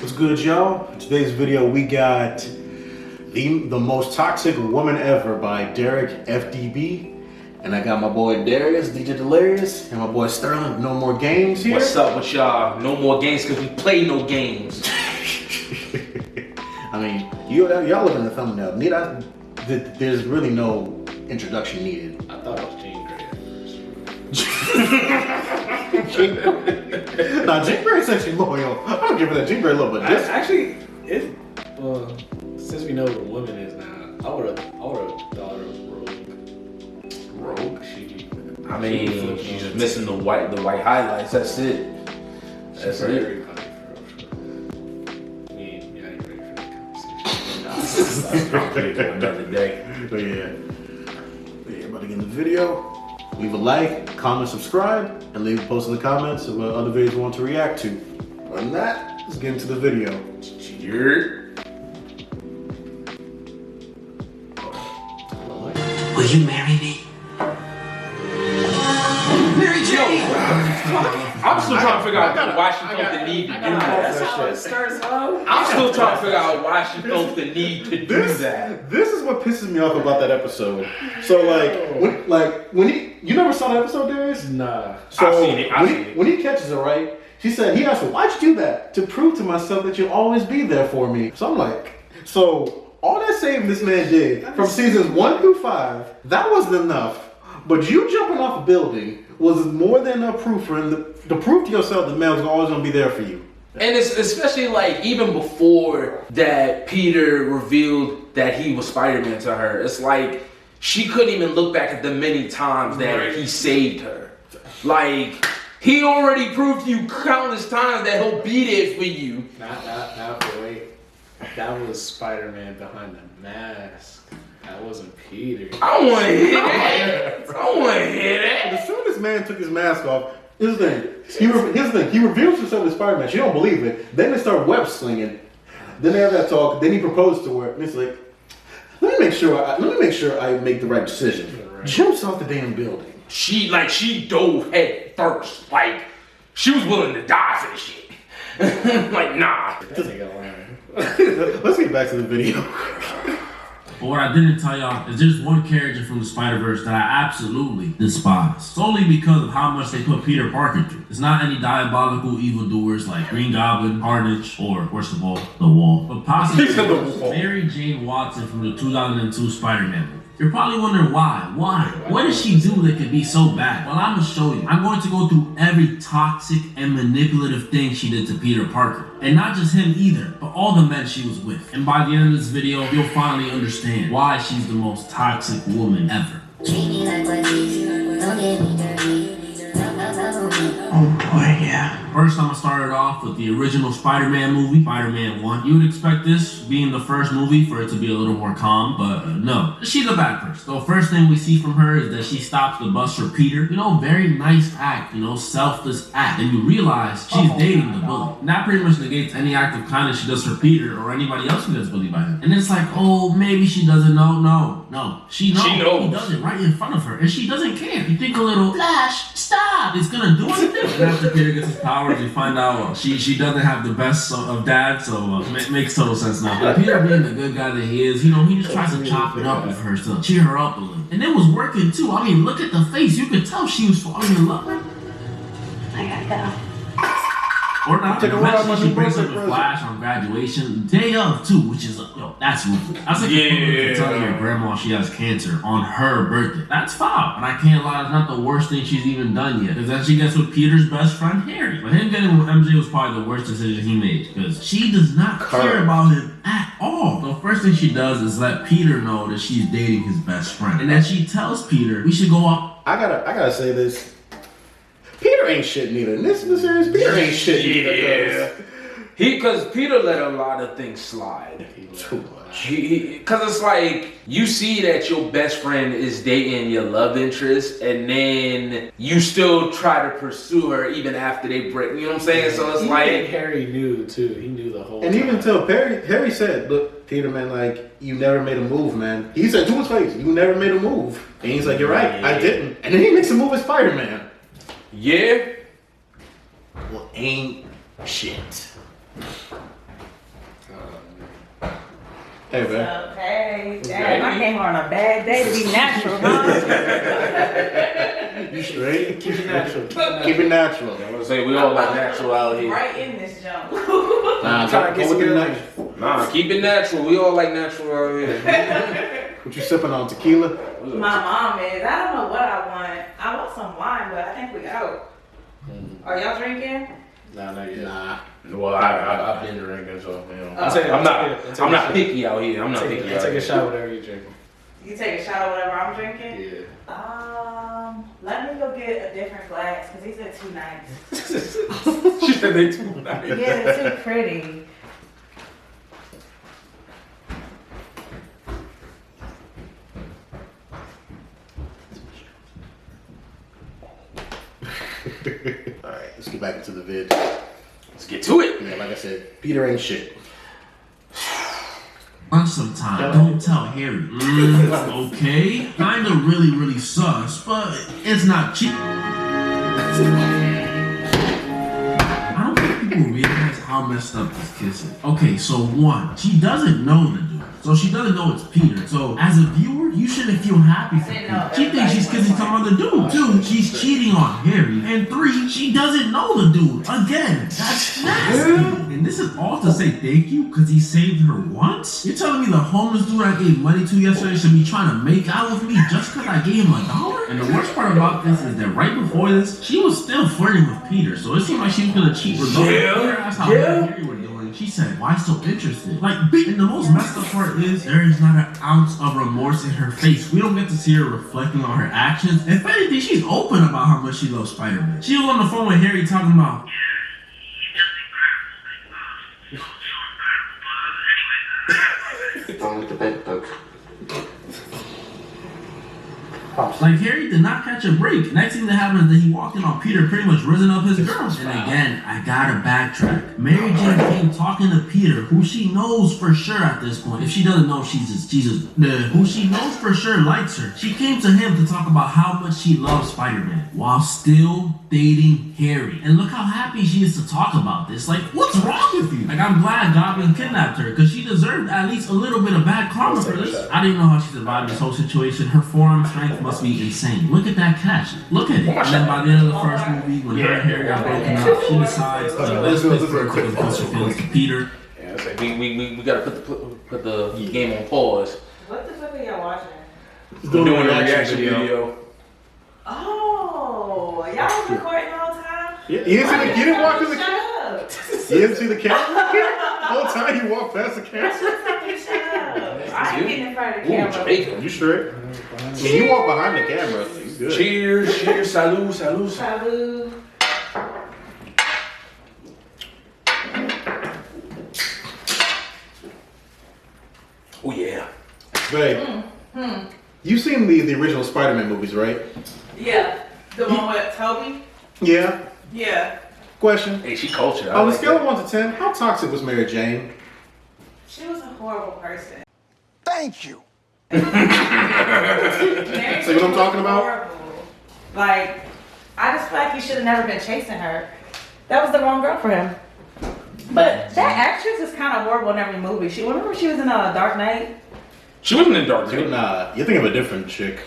What's good, y'all? In today's video, we got the most toxic woman ever by DerekFDB, and I got my boy Darius, Djdelarius, and my boy Sterling. No more games here. What's up with y'all? No more games because we play no games. I mean, y'all look in the thumbnail. There's really no introduction needed. I thought it was Jean Grey at first. Nah, Jean Grey's actually loyal. I'm gonna give her that. Jean Grey a little bit. Since we know what a woman is now, I would have thought her rogue. I mean, she's just missing the white highlights. That's it. That's it. Everybody for I mean, yeah, I ain't ready for that conversation. That's probably for another day. But yeah, about to get in the video. Leave a like, comment, subscribe, and leave a post in the comments of what other videos you want to react to. Other than that, let's get into the video. Cheers. Will you marry me? Mary Jane! I'm still trying to figure out why she felt the need to do that. That's how it starts out. I'm still trying to figure out why she felt the need to do that. This is what pisses me off about that episode. So when you never saw that episode, Darius? Nah. So I've seen it. When he catches her, right? She said, he asked her, why'd you do that? To prove to myself that you'll always be there for me. So I'm like, all that saving this man did from seasons 1 through 5, that wasn't enough. But you jumping off a building was more than enough proof for him to prove to yourself that man's always gonna be there for you. And it's especially like even before that Peter revealed that he was Spider-Man to her, it's like she couldn't even look back at the many times that he saved her. Like, he already proved to you countless times that he'll be there for you. Not wait. That was Spider-Man behind the mask. That wasn't Peter. I want to hear that. I want to hear that. As soon as man took his mask off, here's the thing. He reveals himself as Spider-Man. She don't believe it. Then they start web slinging. Then they have that talk. Then he proposed to her, and it's like, let me make sure I make the right decision. Right. Jumps off the damn building. She dove head first. Like, she was willing to die for this shit. Like, nah. That nigga lying. Let's get back to the video. But what I didn't tell y'all is there's one character from the Spider-Verse that I absolutely despise. Solely because of how much they put Peter Parker through. It's not any diabolical evildoers like Green Goblin, Carnage, or worst of all, The Wall. But possibly Mary Jane Watson from the 2002 Spider-Man movie. You're probably wondering why. What did she do that could be so bad? Well, I'm gonna show you. I'm going to go through every toxic and manipulative thing she did to Peter Parker. And not just him either, but all the men she was with. And by the end of this video, you'll finally understand why she's the most toxic woman ever. Treat me like what you don't get me dirty. Oh boy, yeah. First, I'm gonna start it off with the original Spider-Man movie, Spider-Man 1. You would expect this, being the first movie, for it to be a little more calm, but no. She's a bad person. So first thing we see from her is that she stops the bus for Peter. You know, very nice act, selfless act. And you realize she's dating the bully. And that pretty much negates any act of kindness she does for Peter or anybody else who gets bullied by him. And it's like, oh, maybe she doesn't know. No. She knows. He does it right in front of her, and she doesn't care. You think a little, Flash, stop! It's gonna do anything. And after Peter gets his powers, we find out she doesn't have the best of dads, so it makes total sense now. But Peter, being the good guy that he is, he just tries to chop it up with her to cheer her up a little. And it was working too. I mean, look at the face. You could tell she was falling in love. I gotta go. Or not. Eventually, she brings up the Flash on graduation day of too, which is that's ruthless. That's like to tell your grandma she has cancer on her birthday. That's foul, and I can't lie, it's not the worst thing she's even done yet. Because then she gets with Peter's best friend Harry. But him getting with MJ was probably the worst decision he made, because she does not care about him at all. The first thing she does is let Peter know that she's dating his best friend, and that she tells Peter we should go up. I gotta say this. Peter ain't shit neither. In this series, Peter ain't shit neither. Because Peter let a lot of things slide. Too much. Because it's like, you see that your best friend is dating your love interest, and then you still try to pursue her even after they break. You know what I'm saying? So it's like, Harry knew too. He knew the whole and time. even till Harry said, look, Peter, man, like, you never made a move, man. He said to his face, you never made a move. And he's like, you're right, I didn't. And then he makes a move as Spider-Man. Yeah. Well, ain't shit. Hey, man. Hey, dang, I came on a bad day to be natural, huh? You straight? Keep it natural. Keep it natural. I'm gonna say we all like natural out here. Right in this jump. Nah, Trying to get go with the some natural. Nah, keep it natural. We all like natural out here. What you sipping on? Tequila? My mom is. I don't know what I want. I want some wine, but I think we out. Are y'all drinking? Nah, not yet. Nah. Well, I've been drinking, so you know. I'll take I'm a not shot. picky out here. I'm not picky out Take a here. shot whatever you drink. You take a shot of whatever I'm drinking? Yeah. Let me go get a different glass, because these are too nice. She said they too nice. Yeah, they're too pretty. Alright, let's get back into the vid. Let's get to it. Yeah, like I said, Peter ain't shit. Once sometime, don't tell Harry. Okay, kinda really sus, but it's not cheap. I don't think people realize how messed up this kiss is. Okay, so one, she doesn't know the dude. So she doesn't know it's Peter. So as a viewer, you shouldn't feel happy for Peter. She thinks she's kissing some other dude. Two, she's cheating on Harry. And three, she doesn't know the dude. Again, that's nasty. And this is all to say thank you because he saved her once? You're telling me the homeless dude I gave money to yesterday should be trying to make out with me just because I gave him $1? And the worst part about this is that right before this, she was still flirting with Peter. So it seemed like she was going to cheat regardless. That's how her and Harry were doing. She said, why so interested? Like, and the most messed up part is there is not an ounce of remorse in her face. We don't get to see her reflecting on her actions. If anything, she's open about how much she loves Spider-Man. She was on the phone with Harry talking about, like, Harry did not catch a break. Next thing that happened is that he walked in on Peter pretty much rizzing up his girls. And again, I gotta backtrack. Mary Jane came talking to Peter, who she knows for sure at this point. If she doesn't know, who she knows for sure likes her. She came to him to talk about how much she loves Spider-Man while still dating Harry. And look how happy she is to talk about this. Like, what's wrong with you? Like, I'm glad Goblin kidnapped her because she deserved at least a little bit of bad karma for this. I didn't know how she survived this whole situation. Her forearm strength must be insane. Look at that catch. Look at it. And then by the end of the first movie, when her and Harry are broken up, she decides to let's pick her to confess her feelings to Peter. Yeah, it's like we gotta put the game on pause. What the fuck are y'all watching? We're doing a reaction video. Oh, y'all was recording the whole time? Yeah, you didn't walk through the Shut camera? up. You didn't see the camera? The whole time you walked past the camera? Shut up. I ain't getting in front of the camera. Jamaican. You straight? When you walk behind the camera, you good. Cheers, salud. Salud. Oh yeah. Babe, you've seen the original Spider-Man movies, right? Yeah. The one with Toby? Yeah. Yeah. Question. Hey, she cultured. I On a like scale that. of 1 to 10, how toxic was Mary Jane? She was a horrible person. Thank you. Mary See what I'm was talking about? horrible. Like, I just feel like he should have never been chasing her. That was the wrong girl for him. But that actress is kind of horrible in every movie. Remember she was in Dark Knight? She wasn't in Dark Knight. Nah, you think of a different chick.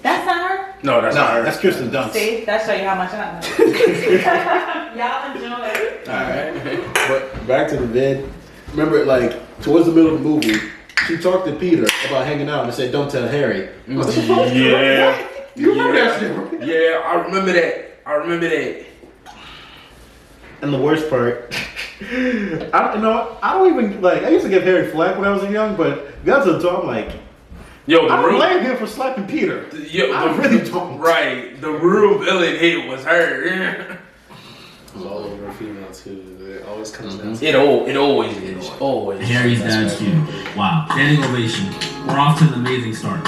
That's not her? No, that's not her. That's Kirsten Dunst. See, that show you how much I know. Y'all enjoy it. Alright. But back to the vid. Remember, like, towards the middle of the movie, she talked to Peter about hanging out and said, don't tell Harry. Yeah. You remember that shit, right? Yeah, I remember that. And the worst part, I don't even, like, I used to give Harry flack when I was young, but that's a talk, I'm like, Yo, I don't blame him for slapping Peter. I really don't. Right, the real villain hit was her. It was all over female too. It always comes down to It always is. Always. Harry's dad's funeral. Wow. Standing ovation. We're off to an amazing start.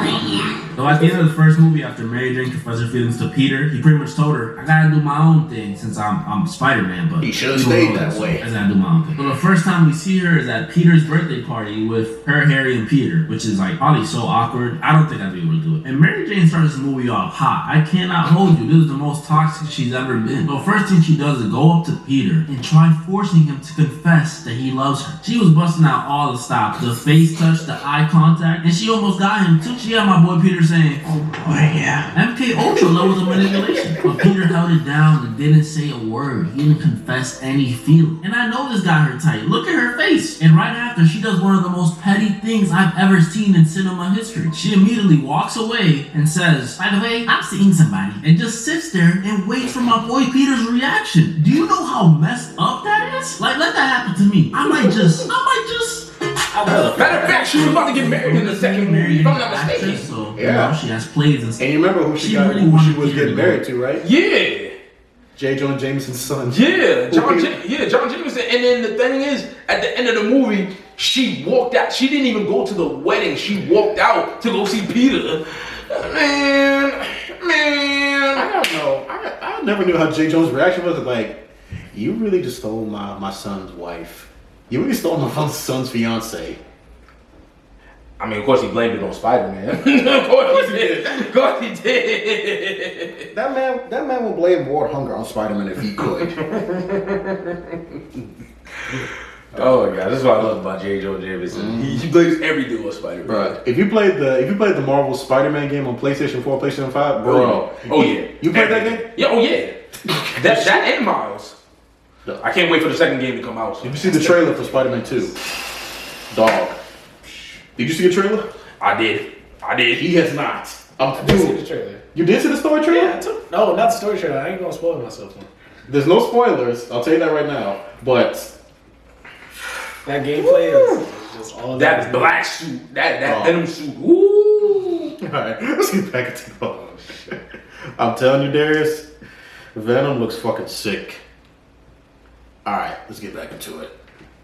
Oh, yeah. So at the end of the first movie, after Mary Jane confessed her feelings to Peter, he pretty much told her, I gotta do my own thing since I'm Spider-Man, but He should've you don't stayed know that so way. I gotta do my own thing. But the first time we see her is at Peter's birthday party with her, Harry, and Peter, which is like probably so awkward. I don't think I'd be able to do it. And Mary Jane starts this movie off hot. I cannot hold you. This is the most toxic she's ever been. The first thing she does is go up to Peter and try forcing him to confess that he loves her. She was busting out all the stops, the face touch, the eye contact, and she almost got him too. She had my boy Peter saying, oh boy, yeah. MK Ultra levels of manipulation. But Peter held it down and didn't say a word. He didn't confess any feeling. And I know this got her tight. Look at her face. And right after, she does one of the most petty things I've ever seen in cinema history. She immediately walks away and says, by the way, I'm seeing somebody. And just sits there and waits for my boy Peter's reaction. Do you know how messed up that is? Like, let that happen to me. I might just Matter of fact, she was about to get married in the second movie, if I'm not mistaken. So, Yeah. you know, she has plays and stuff. And you remember who she was getting married to, right? Yeah. J. Jonah Jameson's son. Yeah, John Jameson. And then the thing is, at the end of the movie, she walked out. She didn't even go to the wedding. She walked out to go see Peter. Man. I don't know. I never knew how J. Jonah's reaction was. Like, you really just stole my son's wife. You really stole my son's fiance. I mean, of course he blamed it on Spider-Man. Of course he did. Of course he did. That man will blame Ward Hunger on Spider-Man if he could. Oh my god, this is what I love about J. Jonah Jameson. He blames everything on Spider-Man. Bro, if you played the Marvel Spider-Man game on PlayStation 4, PlayStation 5, bro. Oh yeah. You played that game? Yeah, oh yeah. that and Miles. I can't wait for the second game to come out. So. Did you see the trailer for Spider-Man 2? Dog. Did you see the trailer? I did. He has not. I did see the trailer. You did see the story trailer? Yeah, no, not the story trailer. I ain't gonna spoil myself. There's no spoilers. I'll tell you that right now. But that gameplay is just all that black suit, that denim suit. Woo! all right, let's get back into the. I'm telling you, Darius, Venom looks fucking sick. All right, let's get back into it.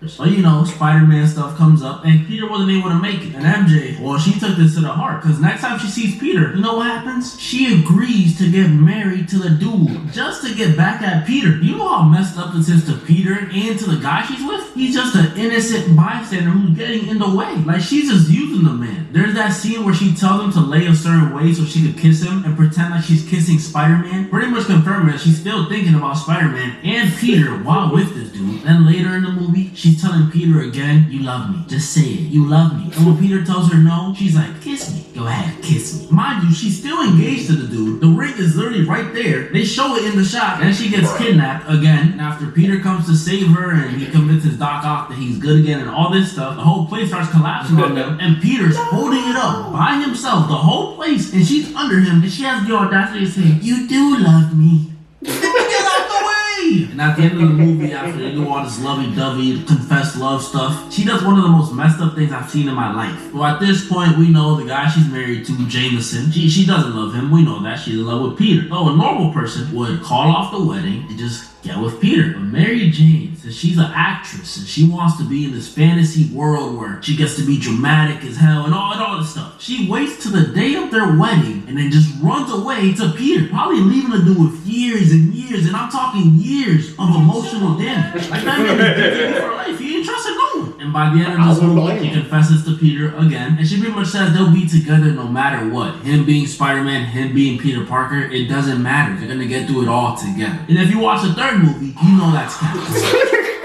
So, you know, Spider-Man stuff comes up, and Peter wasn't able to make it. And MJ, well, she took this to the heart, because next time she sees Peter, you know what happens? She agrees to get married to the dude, just to get back at Peter. You know how messed up this is to Peter and to the guy she's with? He's just an innocent bystander who's getting in the way. Like, she's just using the man. There's that scene where she tells him to lay a certain way so she could kiss him and pretend like she's kissing Spider-Man, pretty much confirming that she's still thinking about Spider-Man and Peter while with this dude. Then later in the movie, she's telling Peter again, you love me. Just say it. You love me. And when Peter tells her no, she's like, kiss me. Go ahead, kiss me. Mind you, she's still engaged to the dude. The ring is literally right there. They show it in the shot. Then she gets kidnapped again. And after Peter comes to save her and he convinces Doc Ock that he's good again and all this stuff, the whole place starts collapsing on them. And Peter's holding it up by himself, the whole place. And she's under him. And she has the audacity to say, you do love me. Get out the way! And at the end of the movie, after they do all this lovey-dovey, confessed love stuff, she does one of the most messed up things I've seen in my life. Well, at this point, we know the guy she's married to, Jameson, she doesn't love him. We know that. She's in love with Peter. So a normal person would call off the wedding and just get with Peter. But Mary Jane, since she's an actress and she wants to be in this fantasy world where she gets to be dramatic as hell and all this stuff, she waits to the day of their wedding and then just runs away to Peter, probably leaving the dude with years and years, and I'm talking years of emotional damage. Like that man is for life. He ain't trusting no one. And by the end of this movie, she confesses to Peter again, and she pretty much says they'll be together no matter what. Him being Spider-Man, him being Peter Parker, it doesn't matter. They're gonna get through it all together. And if you watch the third movie, you know that's canon.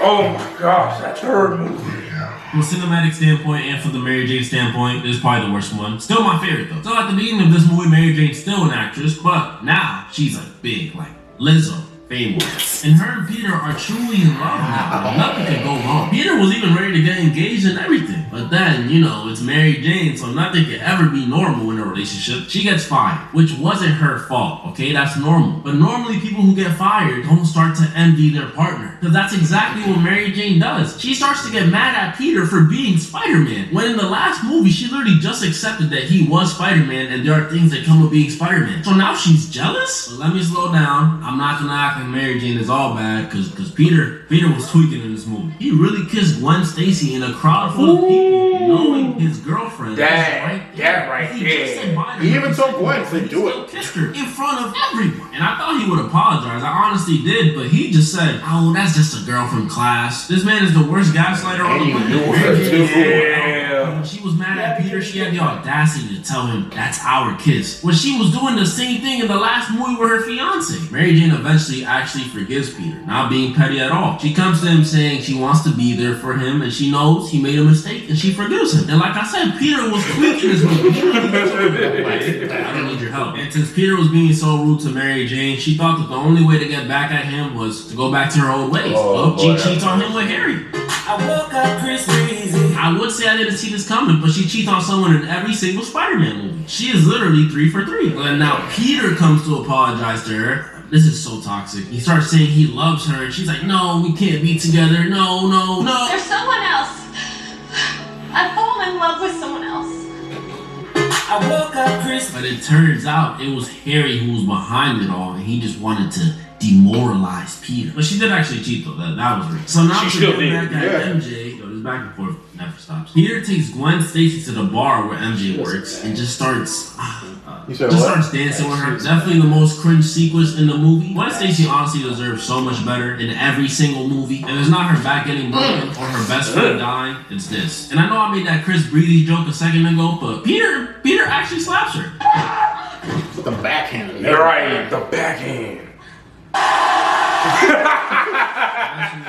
Oh my gosh, that third movie. From a cinematic standpoint and from the Mary Jane standpoint, this is probably the worst one. Still my favorite though. So at the beginning of this movie, Mary Jane's still an actress, but now she's like big, like Lizzo. Famous. And her and Peter are truly in love now. Nothing can go wrong. Peter was even ready to get engaged and everything. But then, you know, it's Mary Jane, so nothing can ever be normal in a relationship. She gets fired, which wasn't her fault, okay? That's normal. But normally people who get fired don't start to envy their partner. Because that's exactly what Mary Jane does. She starts to get mad at Peter for being Spider-Man. When in the last movie, she literally just accepted that he was Spider-Man and there are things that come with being Spider-Man. So now she's jealous? But let me slow down. I'm not gonna act like Mary Jane is all bad because Peter was tweaking in this movie. He really kissed Gwen Stacy in a crowd full of people, knowing his girlfriend was right there. He even told Gwen to do it. Kissed her in front of everyone. And I thought he would apologize. I honestly did, but he just said, "Oh, that's just a girl from class." This man is the worst gaslighter on the planet. knew her too. When she was mad at Peter, she had the audacity to tell him, "That's our kiss," when she was doing the same thing in the last movie with her fiance. Mary Jane eventually actually forgives Peter, not being petty at all. She comes to him saying she wants to be there for him and she knows he made a mistake and she forgives him. And like I said, Peter was tweaking this movie. I don't need your help. And since Peter was being so rude to Mary Jane, she thought that the only way to get back at him was to go back to her old ways. She cheats on him with Harry. I woke up Chris Breezy. I would say I didn't see this coming, but she cheats on someone in every single Spider-Man movie. She is literally 3 for 3. And now Peter comes to apologize to her. This is so toxic. He starts saying he loves her, and she's like, "No, we can't be together. No, no, no." There's someone else. I've fallen in love with someone else. I woke up Chris. But it turns out it was Harry who was behind it all, and he just wanted to demoralize Peter. But she did actually cheat though. That was real. So now She to still get did. back at MJ. Yo, this back and forth never stops. Peter takes Gwen Stacy to the bar where MJ works and just starts starts dancing with her. Definitely the most cringe sequence in the movie. Gwen Stacy honestly deserves so much better in every single movie. And it's not her back getting broken or her best friend dying. It's this. And I know I made that Chris Breezy joke a second ago, but Peter actually slaps her. With the backhand. You're right, the backhand.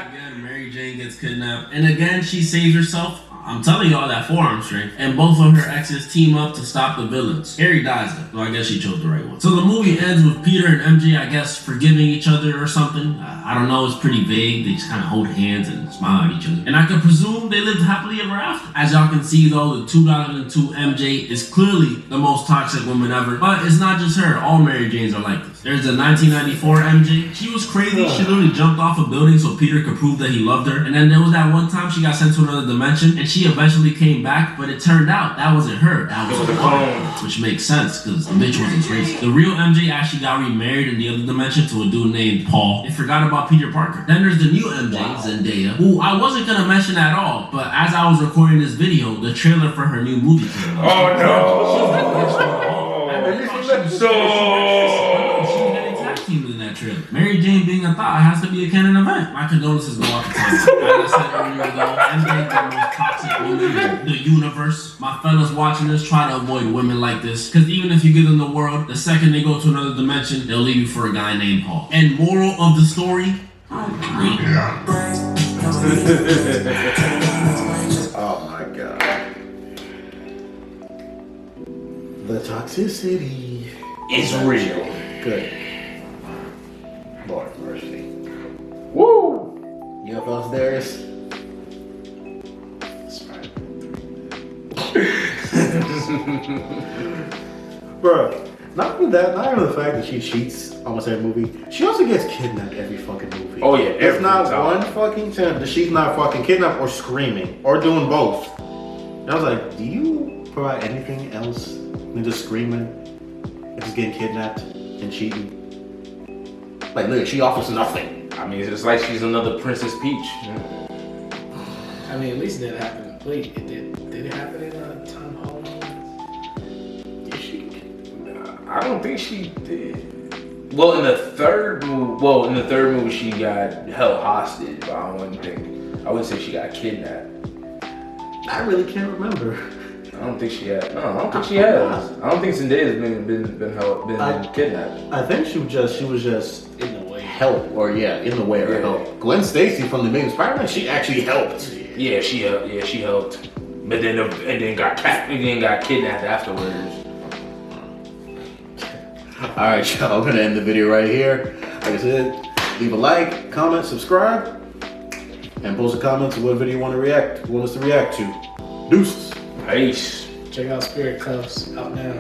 Again, Mary Jane gets kidnapped, and again she saves herself. I'm telling y'all that forearm strength. And both of her exes team up to stop the villains. Harry dies though, so I guess she chose the right one. So the movie ends with Peter and MJ, I guess, forgiving each other or something. I don't know, it's pretty vague. They just kind of hold hands and smile at each other. And I can presume they lived happily ever after. As y'all can see though, the 2002 MJ is clearly the most toxic woman ever. But it's not just her, all Mary Janes are like this. There's a 1994 MJ. She was crazy. She literally jumped off a building so Peter could prove that he loved her. And then there was that one time she got sent to another dimension and she eventually came back, but it turned out that wasn't her. That was a clone. Which makes sense because the bitch wasn't crazy. The real MJ actually got remarried in the other dimension to a dude named Paul. They forgot about Peter Parker. Then there's the new MJ, Zendaya, who I wasn't gonna mention at all, but as I was recording this video, the trailer for her new movie came out. Oh trailer. Mary Jane being a thought has to be a canon event. My condolences go out to Tom. As I said earlier though, MJ is the most toxic woman in the universe. My fellas watching this, try to avoid women like this. Because even if you give them the world, the second they go to another dimension, they'll leave you for a guy named Paul. And moral of the story, Oh my god. The toxicity it's real. Good. Lord mercy. Woo! You up else, Darius? Bruh, not even that, not even the fact that she cheats almost every movie. She also gets kidnapped every fucking movie. Oh yeah, There's not time. one fucking time that she's not fucking kidnapped or screaming or doing both. And I was like, do you provide anything else than just screaming and just getting kidnapped and cheating? Like, look, she offers nothing. I mean, it's like she's another Princess Peach. I mean, at least it happened. Wait, did it happen in Tom Holland? Did she? I don't think she did. Well, in the third movie, she got held hostage. But I wouldn't say she got kidnapped. I really can't remember. I don't think she has. No, I don't think she has. I don't think Zendaya's been kidnapped. I think she was just In the way. help, or in the way of help. Gwen Stacy from the Amazing Spider-Man, she actually helped. Yeah, she helped. Yeah, she helped. But then got kidnapped afterwards. All right, y'all. I'm gonna end the video right here. Like I said, leave a like, comment, subscribe, and post a comment to what video you want us to react to. Deuces. Peace. Check out Spirit Cuffs out now.